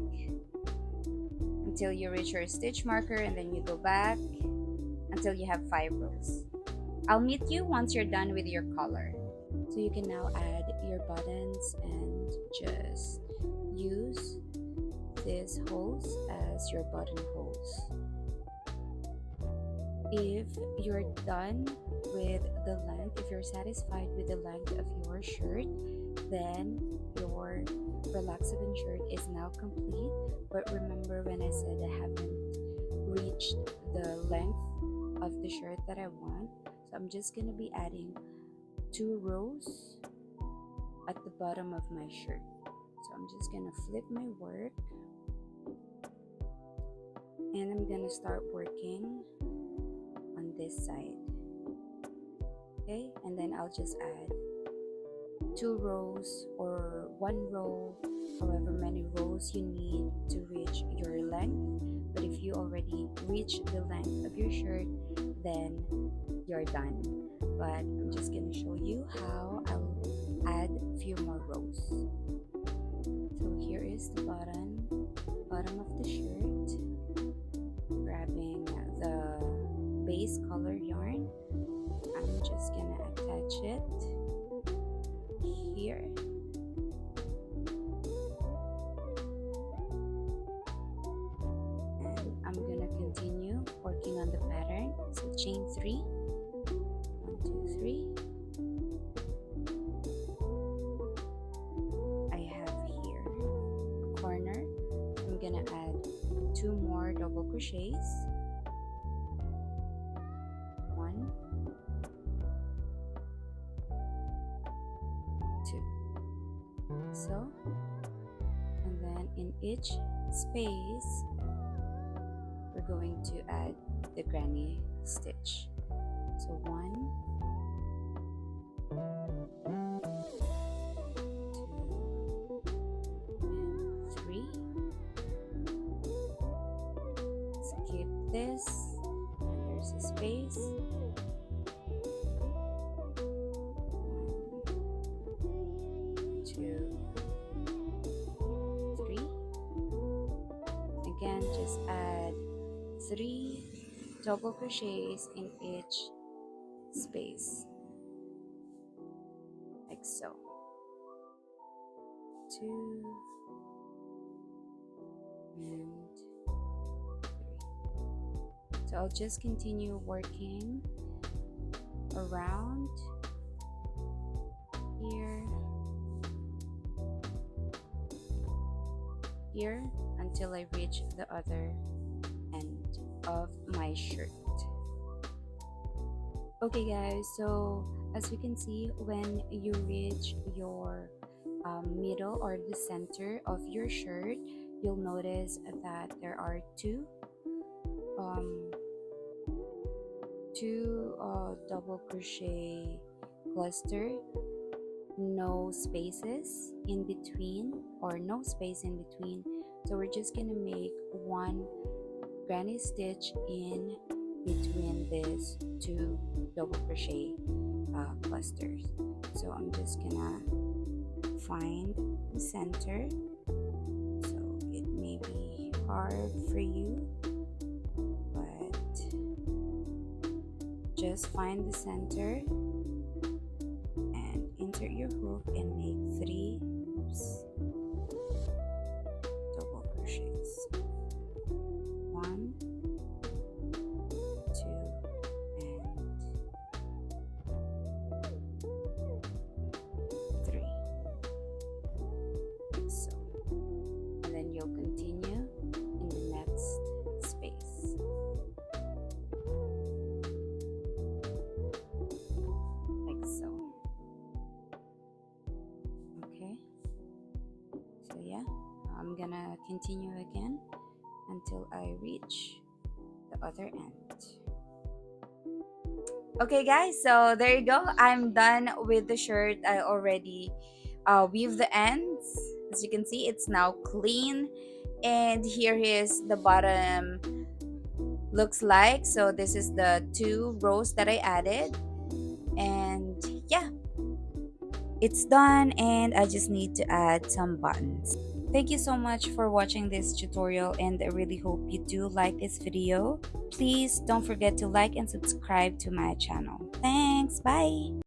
until you reach your stitch marker, and then you go back until you have 5 rows. I'll meet you once you're done with your color. So you can now add your buttons and just use these holes as your buttonholes. If you're done with the length, if you're satisfied with the length of your shirt, then your Relaxagon shirt is now complete. But remember when I said I haven't reached the length of the shirt that I want, so I'm just gonna be adding 2 rows at the bottom of my shirt. So I'm just gonna flip my work and I'm gonna start working on this side. Okay, and then I'll just add 2 rows or 1 row, however many rows you need to reach your length. But if you already reach the length of your shirt, then you're done. But I'm just gonna show you how I'll add a few more rows. So here is the bottom of the shirt. Grabbing the base color yarn, I'm just gonna attach it here. And I'm gonna continue working on the pattern. So chain 3, 1, 2, 3. I have here a corner. I'm gonna add 2 more double crochets. 1, 2. So, and then in each space we're going to add the granny stitch. So 1, 2, and 3. Skip this, and there's a space. 1, 2, 3. Again, just add 3 double crochets in each space, like so. 2 and 3. So I'll just continue working around here until I reach the other end of my shirt. Okay guys, so as you can see, when you reach your middle or the center of your shirt, you'll notice that there are two double crochet cluster, no spaces in between, or no space in between. So we're just gonna make 1 granny stitch in between these 2 double crochet clusters. So I'm just gonna find the center. So it may be hard for you, but just find the center and insert your hook and make 3 loops, double crochets. 1, 2, and 3. So, and then you'll continue in the next space. Like so. Okay. So yeah, I'm gonna continue again until I reach the other end. Okay guys, so there you go. I'm done with the shirt. I already weave the ends. As you can see, it's now clean, and here is the bottom looks like. So this is the 2 rows that I added, and yeah, it's done, and I just need to add some buttons. Thank you so much for watching this tutorial, and I really hope you do like this video. Please don't forget to like and subscribe to my channel. Thanks, bye!